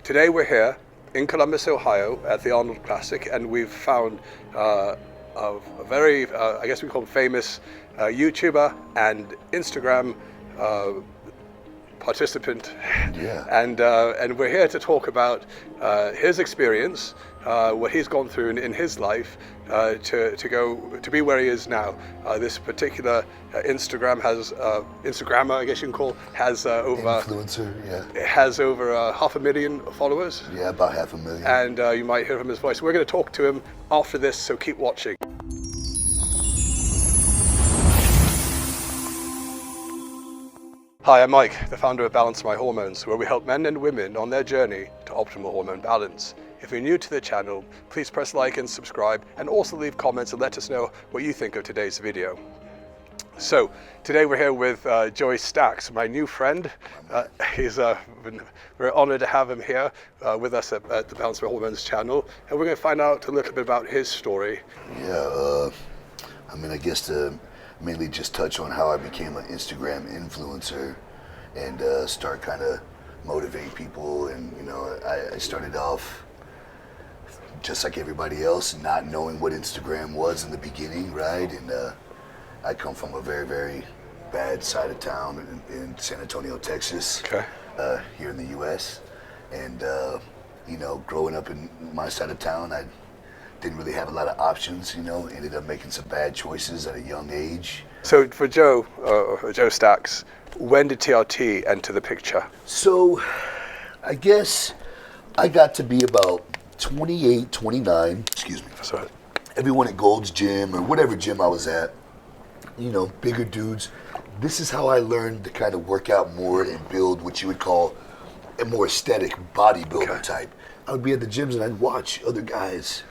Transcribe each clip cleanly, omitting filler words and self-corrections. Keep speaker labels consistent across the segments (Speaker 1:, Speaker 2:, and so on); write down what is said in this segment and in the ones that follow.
Speaker 1: Today we're here in Columbus, Ohio at the Arnold Classic, and we've found a very, I guess we call him famous YouTuber and Instagram participant.
Speaker 2: Yeah.
Speaker 1: And we're here to talk about his experience, what he's gone through in his life to be where he is now. This particular Instagrammer, I guess you can call, has over
Speaker 2: influencer, yeah.
Speaker 1: It has over 500,000 followers.
Speaker 2: Yeah, about 500,000.
Speaker 1: And you might hear from his voice. We're going to talk to him after this, so keep watching. Hi, I'm Mike, the founder of Balance My Hormones, where we help men and women on their journey to optimal hormone balance. If you're new to the channel, please press like and subscribe, and also leave comments and let us know what you think of today's video. So, today we're here with Joey Stax, my new friend. We're honored to have him here with us at the Balance My Hormones channel, and we're going to find out a little bit about his story.
Speaker 2: Yeah, I guess to mainly just touch on how I became an Instagram influencer and start kind of motivate people. And I started off just like everybody else, not knowing what Instagram was in the beginning, right? And I come from a very, very bad side of town in San Antonio, Texas,
Speaker 1: Okay.
Speaker 2: Here in the U.S. And growing up in my side of town, I didn't really have a lot of options. Ended up making some bad choices at a young age.
Speaker 1: So for Joe Stax, when did TRT enter the picture?
Speaker 2: So I guess I got to be about 28, 29, excuse me.
Speaker 1: Sorry.
Speaker 2: Everyone at Gold's Gym or whatever gym I was at, bigger dudes. This is how I learned to kind of work out more and build what you would call a more aesthetic bodybuilder type. I would be at the gyms and I'd watch other guys.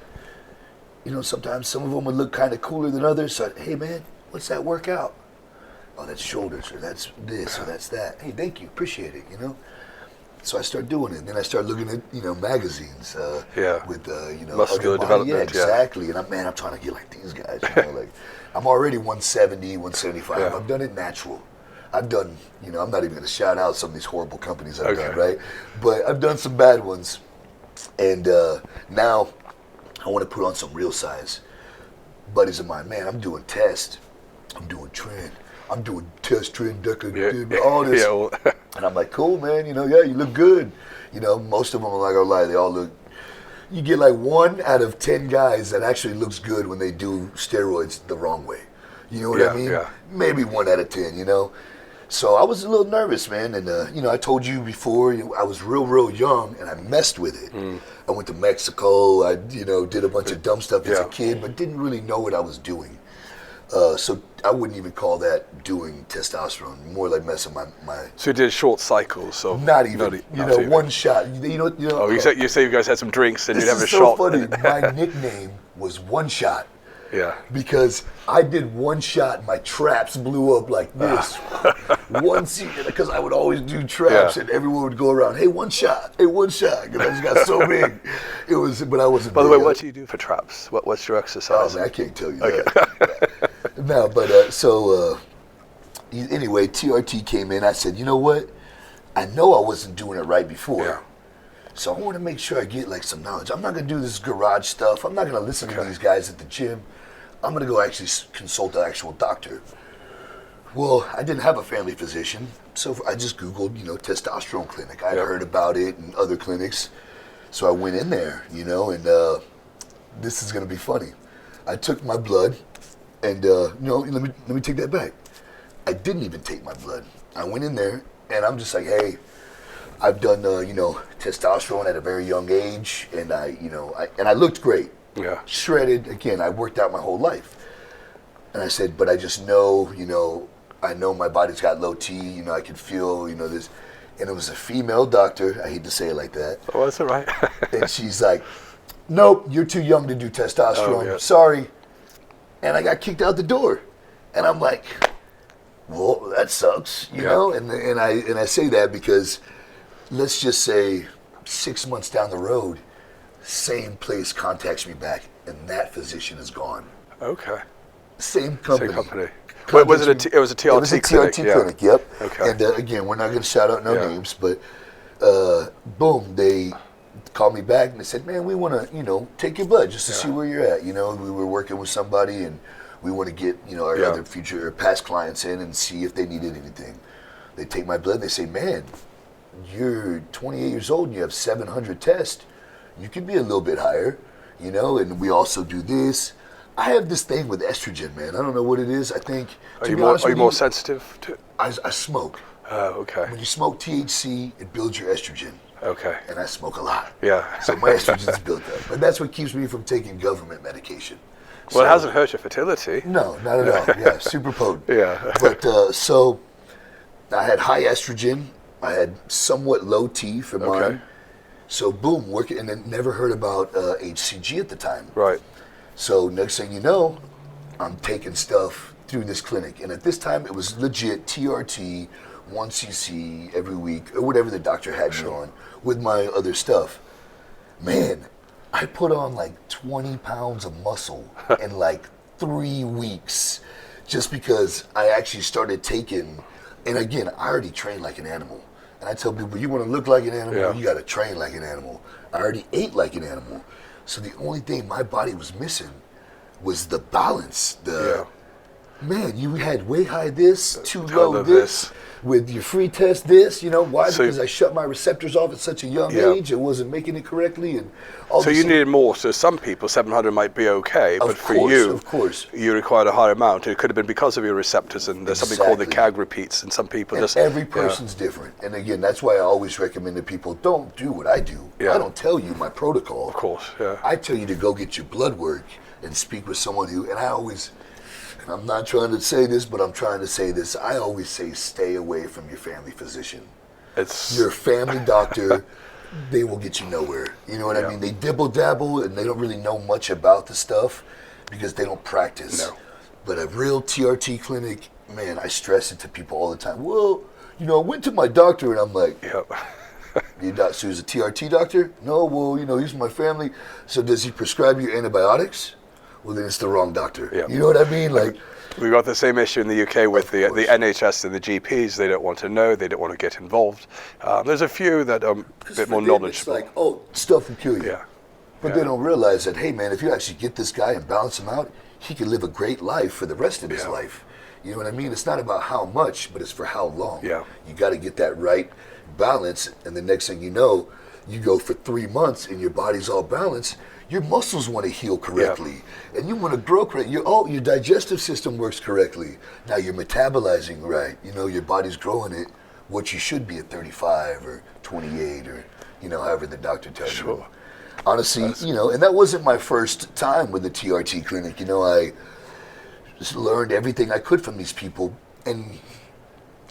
Speaker 2: Sometimes some of them would look kind of cooler than others. So hey man, what's that workout? Oh, that's shoulders, or that's this, or that's that. Hey, thank you, appreciate it, So I started doing it. Then I started looking at, magazines with,
Speaker 1: muscular development.
Speaker 2: Yeah, exactly. And I'm trying to get like these guys, like I'm already 170, 175.
Speaker 1: Yeah.
Speaker 2: I've done it natural. I've done, I'm not even going to shout out some of these horrible companies I've done, right? But I've done some bad ones. And now I want to put on some real size. Buddies of mine, man, I'm doing test. I'm doing trend. I'm doing test, trend, deca, all this.
Speaker 1: Yeah.
Speaker 2: And I'm like, cool, man, you look good. Most of them, I'm not gonna lie, they all look, you get like 1 out of 10 guys that actually looks good when they do steroids the wrong way. You know what I mean?
Speaker 1: Yeah.
Speaker 2: Maybe 1 out of 10, So I was a little nervous, man. And, I told you before, I was real young and I messed with it. I went to Mexico, I, did a bunch of dumb stuff as a kid, but didn't really know what I was doing. So I wouldn't even call that doing testosterone, more like messing my
Speaker 1: So you did short cycles, so
Speaker 2: not even, one shot.
Speaker 1: Oh, you say you guys had some drinks and you'd have a
Speaker 2: so
Speaker 1: shot.
Speaker 2: Funny. My nickname was One Shot.
Speaker 1: Yeah.
Speaker 2: Because I did one shot, my traps blew up like this. One season, because I would always do traps, and everyone would go around, hey, one shot, because I just got so big. But I wasn't.
Speaker 1: By the way, what do you do for traps? What's your exercise?
Speaker 2: Oh, man, I can't tell you that. No, but anyway, TRT came in. I said, you know what? I know I wasn't doing it right before.
Speaker 1: Yeah.
Speaker 2: So I want to make sure I get like some knowledge. I'm not going to do this garage stuff. I'm not going to listen to these guys at the gym. I'm going to go actually consult an actual doctor. Well, I didn't have a family physician, so I just Googled, testosterone clinic. I heard about it in other clinics. So I went in there, and this is going to be funny. I took my blood, and let me take that back. I didn't even take my blood. I went in there, and I'm just like, hey, I've done, testosterone at a very young age, and I looked great.
Speaker 1: Yeah.
Speaker 2: Shredded. Again, I worked out my whole life. And I said, but I just know, I know my body's got low T, I can feel, this. And it was a female doctor. I hate to say it like that.
Speaker 1: Oh, that's all right.
Speaker 2: And she's like, nope, you're too young to do testosterone.
Speaker 1: Oh, yeah.
Speaker 2: Sorry. And I got kicked out the door. And I'm like, well, that sucks, know? And I say that because let's just say 6 months down the road, same place contacts me back, and that physician is gone.
Speaker 1: Okay.
Speaker 2: Same company.
Speaker 1: Wait, was it a TRT clinic?
Speaker 2: It was a TRT clinic, yep.
Speaker 1: Okay.
Speaker 2: And again, we're not going to shout out no names, but boom, called me back and they said, man, we want to, take your blood just to see where you're at. We were working with somebody and we want to get, our other future or past clients in and see if they needed anything. They take my blood and they say, man, you're 28 years old and you have 700 tests. You could be a little bit higher, and we also do this. I have this thing with estrogen, man. I don't know what it is. I think,
Speaker 1: are you more sensitive to it?
Speaker 2: I smoke.
Speaker 1: Oh, okay.
Speaker 2: When you smoke THC, it builds your estrogen.
Speaker 1: Okay.
Speaker 2: And I smoke a lot.
Speaker 1: Yeah.
Speaker 2: So my estrogen's built up. But that's what keeps me from taking government medication.
Speaker 1: Well, it hasn't hurt your fertility.
Speaker 2: No, not at all. Yeah, super potent.
Speaker 1: Yeah.
Speaker 2: But so I had high estrogen. I had somewhat low T for mine.
Speaker 1: Okay.
Speaker 2: So boom, working, and then never heard about HCG at the time.
Speaker 1: Right.
Speaker 2: So next thing you know, I'm taking stuff through this clinic. And at this time, it was legit TRT, 1cc every week, or whatever the doctor had me on, with my other stuff. Man, I put on like 20 pounds of muscle in like 3 weeks just because I actually started taking, and again, I already trained like an animal. And I tell people, you want to look like an animal, you got to train like an animal. I already ate like an animal. So the only thing my body was missing was the balance. Man, you had way high this, too low this, with your free test this, why? So, because I shut my receptors off at such a young age, it wasn't making it correctly. And all
Speaker 1: so you needed more. So some people, 700 might be okay, but for you,
Speaker 2: of course,
Speaker 1: you required a higher amount. It could have been because of your receptors, and there's something called the CAG repeats, and some people just...
Speaker 2: Every person's different. And again, that's why I always recommend to people, don't do what I do. I don't tell you my protocol.
Speaker 1: Of course,
Speaker 2: I tell you to go get your blood work and speak with someone who, and I always... I'm not trying to say this, but I'm trying to say this. I always say stay away from your family physician. Your family doctor, they will get you nowhere. You know what I mean? They dibble-dabble, and they don't really know much about the stuff because they don't practice.
Speaker 1: No.
Speaker 2: But a real TRT clinic, man, I stress it to people all the time. Well, I went to my doctor, and I'm like, so he's a TRT doctor? No, well, he's my family. So does he prescribe you antibiotics? Well, then it's the wrong doctor. You know what I mean? Like,
Speaker 1: we got the same issue in the UK with the NHS and the GPs. They don't want to know. They don't want to get involved. There's a few that are a bit more knowledgeable.
Speaker 2: It's like, stuff will kill you. But they don't realize that, hey, man, if you actually get this guy and balance him out, he can live a great life for the rest of his life. You know what I mean? It's not about how much, but it's for how long. You got to get that right balance, and the next thing you know, you go for 3 months and your body's all balanced. Your muscles want to heal correctly, and you want to grow correctly. Your digestive system works correctly. Now you're metabolizing right. Your body's growing it what you should be at 35 or 28 or, however the doctor tells you. Honestly, and that wasn't my first time with the TRT clinic. I just learned everything I could from these people. And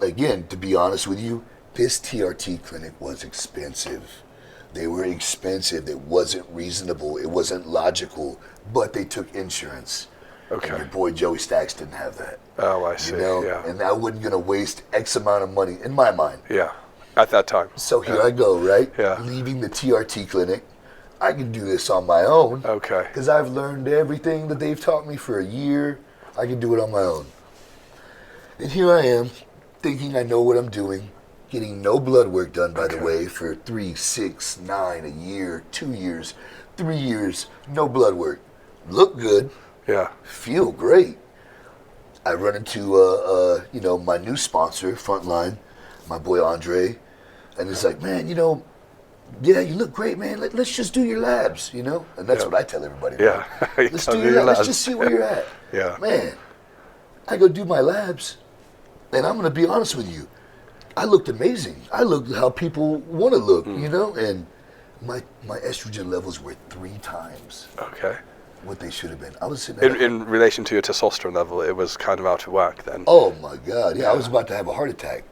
Speaker 2: again, to be honest with you, this TRT clinic was expensive. They were expensive. It wasn't reasonable. It wasn't logical. But they took insurance. Okay. And your boy Joey Stax didn't have that.
Speaker 1: Oh, I see.
Speaker 2: And I wasn't going to waste X amount of money, in my mind.
Speaker 1: At that time.
Speaker 2: So here I go, right? Leaving the TRT clinic. I can do this on my own.
Speaker 1: Okay.
Speaker 2: Because I've learned everything that they've taught me for a year. I can do it on my own. And here I am, thinking I know what I'm doing. Getting no blood work done, by the way, for 3, 6, 9, a year, 2 years, 3 years, no blood work. Look good. Feel great. I run into, my new sponsor, Frontline, my boy Andre, and he's like, man, you look great, man. Let's just do your labs, And that's what I tell everybody. Let's do your labs. Let's just see where you're at. Man, I go do my labs, and I'm going to be honest with you. I looked amazing. I looked how people want to look, and my estrogen levels were 3 times what they should have been. I was sitting
Speaker 1: in relation to your testosterone level, it was kind of out of whack then.
Speaker 2: Oh my God, I was about to have a heart attack,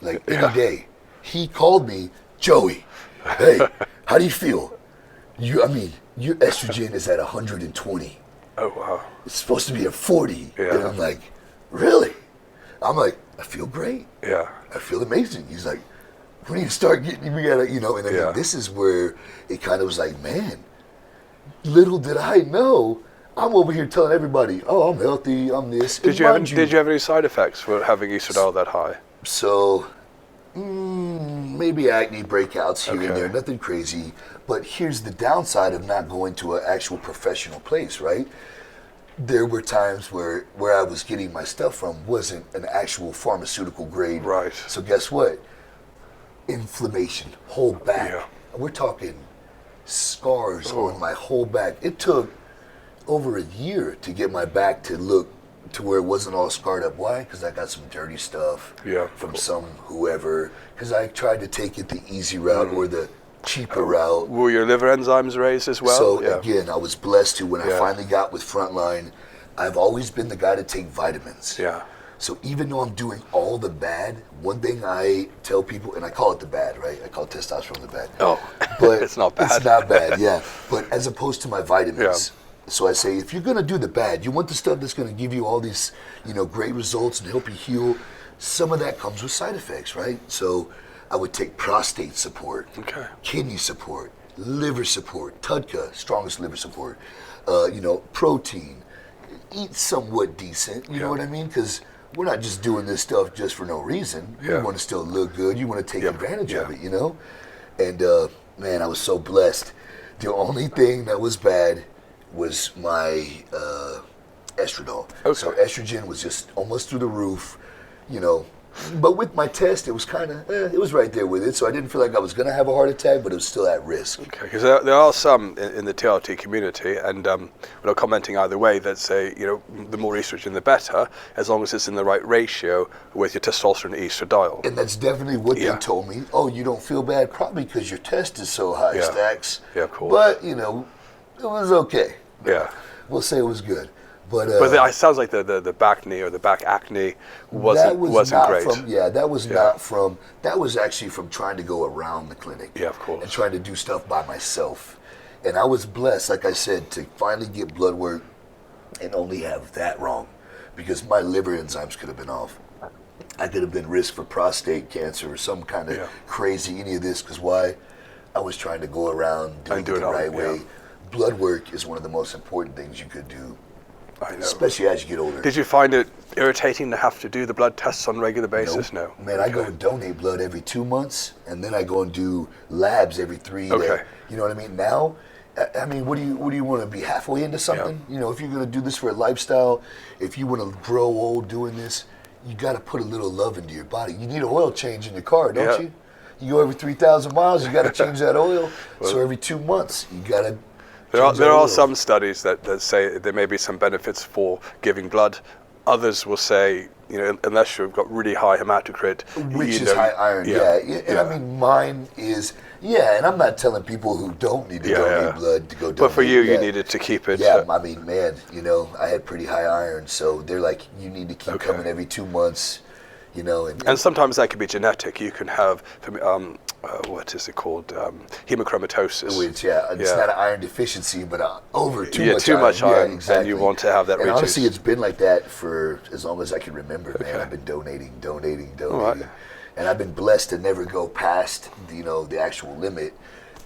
Speaker 2: like any day. He called me, Joey, hey, how do you feel? Your estrogen is at 120.
Speaker 1: Oh wow.
Speaker 2: It's supposed to be at 40. And I'm like, really? I'm like, I feel great. I feel amazing. He's like, when you start getting, we gotta, and then this is where it kind of was like, man, little did I know, I'm over here telling everybody, oh, I'm healthy, I'm this.
Speaker 1: Did you have any side effects for having estradiol that high?
Speaker 2: So, Maybe acne breakouts here and there, nothing crazy. But here's the downside of not going to an actual professional place, right? There were times where I was getting my stuff from wasn't an actual pharmaceutical grade.
Speaker 1: Right.
Speaker 2: So guess what? Inflammation, whole back.
Speaker 1: Yeah.
Speaker 2: We're talking scars on my whole back. It took over a year to get my back to look to where it wasn't all scarred up. Why? Because I got some dirty stuff from some whoever. Because I tried to take it the easy route or the cheaper route.
Speaker 1: Were your liver enzymes raised as well?
Speaker 2: So again, I was blessed to when I finally got with Frontline. I've always been the guy to take vitamins.
Speaker 1: Yeah.
Speaker 2: So even though I'm doing all the bad, one thing I tell people, and I call it the bad, right? I call testosterone the bad.
Speaker 1: Oh,
Speaker 2: but
Speaker 1: it's not bad.
Speaker 2: It's not bad, yeah. But as opposed to my vitamins. So I say, if you're going to do the bad, you want the stuff that's going to give you all these, great results and help you heal. Some of that comes with side effects, right? So I would take prostate support, kidney support, liver support, TUDCA, strongest liver support, protein, eat somewhat decent, you know what I mean? Because we're not just doing this stuff just for no reason. You want to still look good. You want to take advantage of it, And, man, I was so blessed. The only thing that was bad was my estradiol. So estrogen was just almost through the roof, But with my test, it was kind of, it was right there with it. So I didn't feel like I was going to have a heart attack, but it was still at risk.
Speaker 1: Okay, because there are some in the TRT community, and we're not commenting either way, that say, the more estrogen, the better, as long as it's in the right ratio with your testosterone and estradiol.
Speaker 2: And that's definitely what they told me. Oh, you don't feel bad? Probably because your test is so high, Stax.
Speaker 1: Yeah, of course.
Speaker 2: But, it was okay.
Speaker 1: Yeah.
Speaker 2: We'll say it was good. But
Speaker 1: it sounds like the back knee or the back acne wasn't great.
Speaker 2: That was actually from trying to go around the clinic.
Speaker 1: Yeah, of course.
Speaker 2: And trying to do stuff by myself. And I was blessed, like I said, to finally get blood work and only have that wrong. Because my liver enzymes could have been off. I could have been risk for prostate cancer or some kind of crazy any of this. Because why? I was trying to go around doing it the right way. Blood work is one of the most important things you could do.
Speaker 1: I know.
Speaker 2: Especially as you get older.
Speaker 1: Did you find it irritating to have to do the blood tests on a regular basis?
Speaker 2: Nope. No. Man, I go and donate blood every 2 months, and then I go and do labs every 3 days. You know what I mean? Now, what do you want to be halfway into something? If you're going to do this for a lifestyle, if you want to grow old doing this, you got to put a little love into your body. You need an oil change in your car, don't you? You go every 3,000 miles, you got to change that oil. So every 2 months, you got to.
Speaker 1: There are some studies that say there may be some benefits for giving blood. Others will say, unless you've got really high hematocrit.
Speaker 2: Which is high iron, And mine is, and I'm not telling people who don't need to donate blood to go donate.
Speaker 1: But for you, you needed to keep it.
Speaker 2: Yeah, I had pretty high iron, so they're like, you need to keep coming every 2 months, And
Speaker 1: sometimes that can be genetic. You can have, what is it called, hemochromatosis.
Speaker 2: Which, it's not an iron deficiency, but over too much
Speaker 1: iron.
Speaker 2: Yeah, exactly.
Speaker 1: And you want to have that reduced.
Speaker 2: Honestly, it's been like that for as long as I can remember, man. I've been donating.
Speaker 1: Right.
Speaker 2: And I've been blessed to never go past, the actual limit.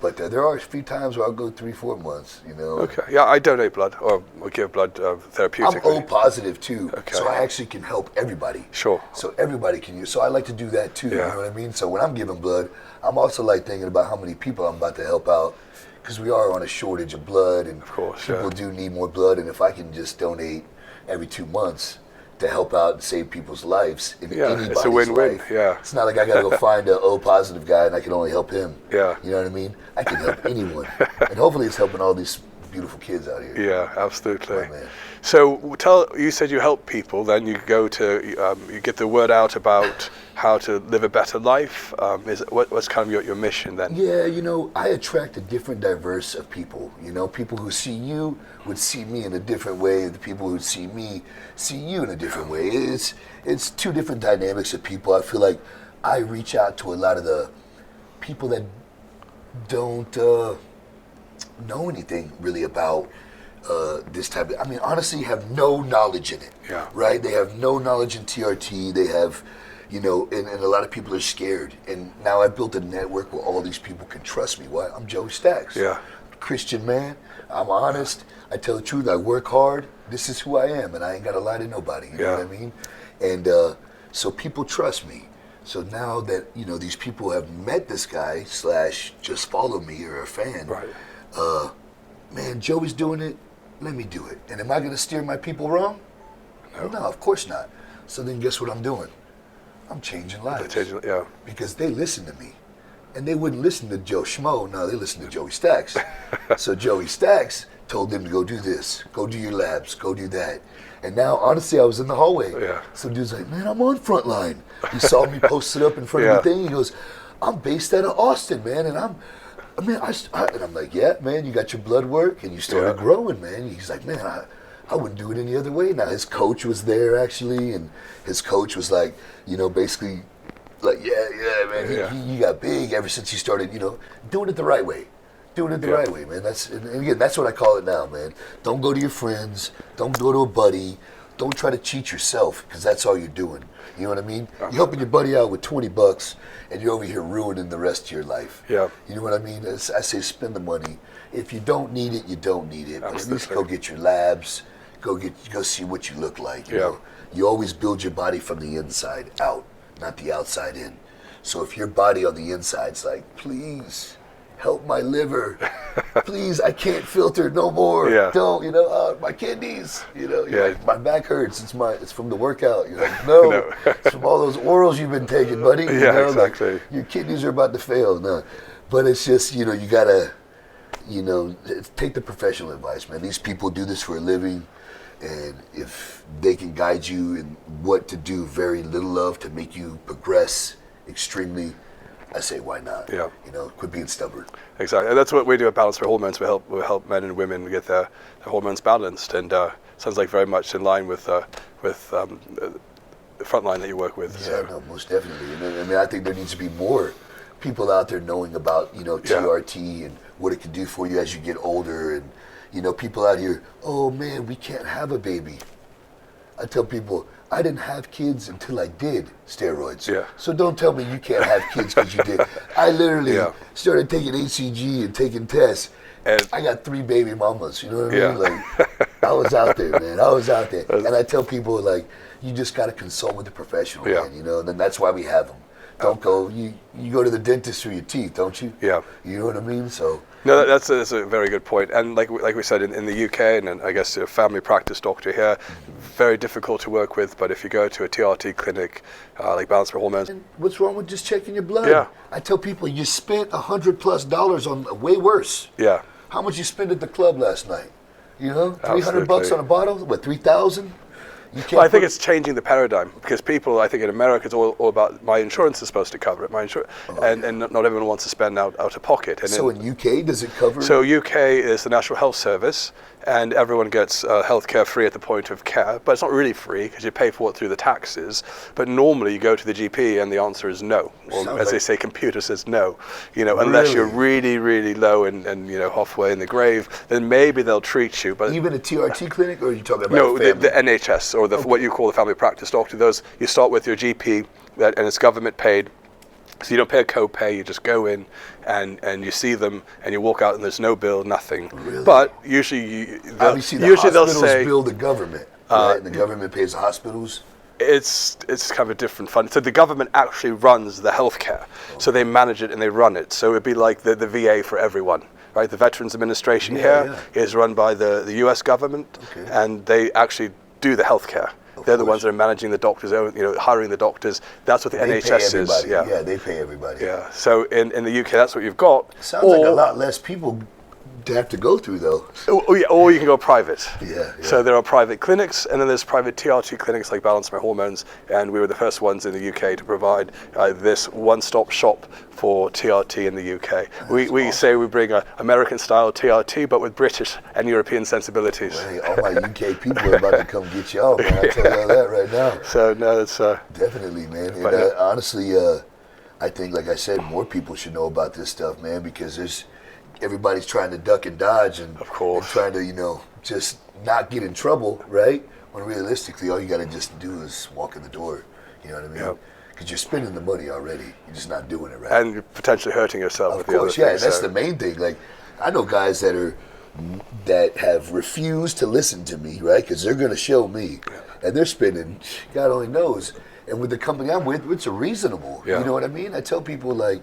Speaker 2: But there are a few times where I'll go 3-4 months,
Speaker 1: Okay. Yeah, I donate blood or give blood therapeutically.
Speaker 2: I'm O positive too, so I actually can help everybody.
Speaker 1: Sure.
Speaker 2: So everybody can use. So I like to do that too. You know what I mean? So when I'm giving blood, I'm also like thinking about how many people I'm about to help out, because we are on a shortage of blood, and
Speaker 1: of course,
Speaker 2: people do need more blood. And if I can just donate every 2 months to help out and save people's lives in anybody's
Speaker 1: it's a win-win.
Speaker 2: life.
Speaker 1: Yeah,
Speaker 2: it's not like I gotta go find an O positive guy and I can only help him.
Speaker 1: Yeah,
Speaker 2: you know what I mean? I can help anyone, and hopefully it's helping all these beautiful kids out here.
Speaker 1: Yeah, absolutely.
Speaker 2: Oh, man.
Speaker 1: So you said you help people, then you go to, you get the word out about how to live a better life. What's kind of your mission then?
Speaker 2: Yeah, I attract a different diverse of people. People who see you would see me in a different way. The people who see me see you in a different way. It's two different dynamics of people. I feel like I reach out to a lot of the people that don't know anything really about this type of, honestly have no knowledge in it.
Speaker 1: Yeah.
Speaker 2: Right? They have no knowledge in TRT. They have, and a lot of people are scared. And now I've built a network where all these people can trust me. Why? I'm Joey Stax.
Speaker 1: Yeah.
Speaker 2: Christian man. I'm honest. I tell the truth. I work hard. This is who I am, and I ain't got to lie to nobody. You know what I mean? And so people trust me. So now that, you know, these people have met this guy / just follow me or a fan,
Speaker 1: Right.
Speaker 2: Man, Joey's doing it, let me do it. And am I going to steer my people wrong? No, of course not. So then guess what I'm doing? I'm changing lives.
Speaker 1: Yeah.
Speaker 2: Because they listen to me. And they wouldn't listen to Joe Schmo. No, they listen to Joey Stax. So Joey Stax told them to go do this, go do your labs, go do that. And now, honestly, I was in the hallway.
Speaker 1: Yeah.
Speaker 2: Some dude's like, man, I'm on Frontline. He saw me posted up in front of the thing. He goes, I'm based out of Austin, man. And I'm like, yeah, man, you got your blood work and you started growing, man. He's like, man, I wouldn't do it any other way. Now, his coach was there, actually. And his coach was like, you know, basically like, yeah, man, he got big ever since he started, you know, doing it the right way. Doing it the right way, man. And again, that's what I call it now, man. Don't go to your friends. Don't go to a buddy. Don't try to cheat yourself, because that's all you're doing. You know what I mean? You're helping your buddy out with $20, and you're over here ruining the rest of your life. Yeah. You know what I mean? I say spend the money. If you don't need it, you don't need it. But at least go get your labs. Go see what you look like. You know? You always build your body from the inside out, not the outside in. So if your body on the inside's like, please help my liver, please, I can't filter no more. Don't, you know, my kidneys, you know, like, my back hurts. It's from the workout. You're like, no, it's from all those orals you've been taking, buddy. You know,
Speaker 1: exactly.
Speaker 2: Like, your kidneys are about to fail. No, but it's just, you know, you gotta, you know, take the professional advice, man. These people do this for a living, and if they can guide you in what to do very little of to make you progress extremely, I say, why not? Yeah. You know, quit being stubborn.
Speaker 1: Exactly. And that's what we do at Balance for Hormones. We help men and women get their hormones balanced, and sounds like very much in line with the Frontline that you work with.
Speaker 2: Yeah, no, most definitely. And I mean, I think there needs to be more people out there knowing about, you know, TRT and what it can do for you as you get older, and, you know, people out here, oh man, we can't have a baby. I tell people, I didn't have kids until I did steroids. Yeah. So don't tell me you can't have kids because you did. I literally started taking HCG and taking tests. And I got 3 baby mamas, you know what I mean? Like, I was out there, man. I was out there. And I tell people, like, you just got to consult with a professional, man, you know? And then that's why we have them. Don't go, you go to the dentist for your teeth, don't you? Yeah. You know what I mean? So.
Speaker 1: No, that's a very good point. And like we said, in the UK, and I guess a family practice doctor here, very difficult to work with. But if you go to a TRT clinic, like Balance for Hormones.
Speaker 2: And what's wrong with just checking your blood? Yeah. I tell people, you spent $100+ on way worse. Yeah. How much you spend at the club last night? You know, $300 on a bottle? What, 3,000?
Speaker 1: Well, I think it's changing the paradigm, because people, I think in America, it's all about my insurance is supposed to cover it. And not everyone wants to spend out of pocket. And
Speaker 2: so in UK, does it cover?
Speaker 1: So UK is the National Health Service, and everyone gets healthcare free at the point of care, but it's not really free because you pay for it through the taxes. But normally you go to the GP and the answer is no, or as they say, computer says no. You know, unless you're really, really low and you know, halfway in the grave, then maybe they'll treat you. But
Speaker 2: even a TRT clinic, or are you talking about
Speaker 1: no, the NHS, or what you call the family practice doctor. Those, you start with your GP, and it's government paid. So you don't pay a co-pay, you just go in and you see them and you walk out and there's no bill, nothing.
Speaker 2: Really?
Speaker 1: But usually they'll say
Speaker 2: bill the government, right? And the government pays the hospitals?
Speaker 1: It's kind of a different fund. So the government actually runs the healthcare. So they manage it and they run it. So it'd be like the VA for everyone. Right? The Veterans Administration is run by the US government, and they actually do the healthcare. They're the ones that are managing the doctors, you know, hiring the doctors. That's what the NHS is.
Speaker 2: Yeah, they pay everybody.
Speaker 1: Yeah. So in the UK, that's what you've got.
Speaker 2: Sounds like a lot less people to have to go through, though.
Speaker 1: Or you can go private.
Speaker 2: Yeah.
Speaker 1: So there are private clinics, and then there's private TRT clinics like Balance My Hormones, and we were the first ones in the UK to provide this one-stop shop for TRT in the UK. We say we bring an American-style TRT, but with British and European sensibilities.
Speaker 2: Hey, all my UK people are about to come get y'all, man. I'll tell you all that right now.
Speaker 1: So no, it's
Speaker 2: definitely, man. And, honestly, I think, like I said, more people should know about this stuff, man, because everybody's trying to duck and dodge and trying to, you know, just not get in trouble, right? When realistically, all you got to just do is walk in the door. You know what I mean? Because you're spending the money already. You're just not doing it right.
Speaker 1: And you're potentially hurting yourself.
Speaker 2: Of course, and that's the main thing. Like, I know guys that are that have refused to listen to me, right? Because they're going to show me, and they're spending, God only knows. And with the company I'm with, it's reasonable.
Speaker 1: Yeah.
Speaker 2: You know what I mean? I tell people, like,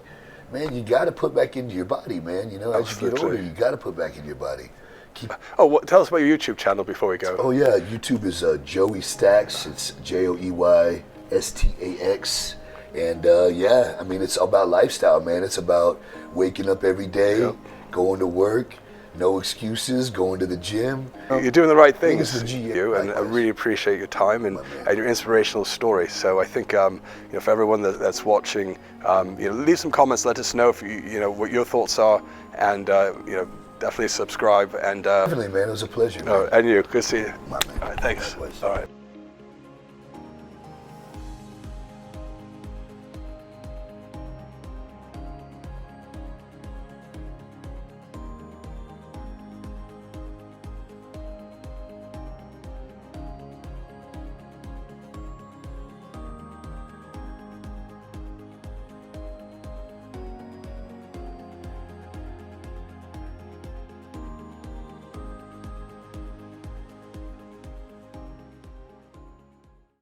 Speaker 2: man, you got to put back into your body, man. You know, as you get older, you got to put back in your body.
Speaker 1: Tell us about your YouTube channel before we go.
Speaker 2: Oh yeah, YouTube is Joey Stax. It's JoeyStax, and yeah, I mean, it's about lifestyle, man. It's about waking up every day, going to work, no excuses, going to the gym.
Speaker 1: You're doing the right things,
Speaker 2: and
Speaker 1: I really appreciate your time and your inspirational story. So I think for everyone that's watching, leave some comments. Let us know if what your thoughts are, and definitely subscribe. And
Speaker 2: definitely, man, it was a pleasure.
Speaker 1: And you, good to see you.
Speaker 2: My man.
Speaker 1: All right, thanks. All right.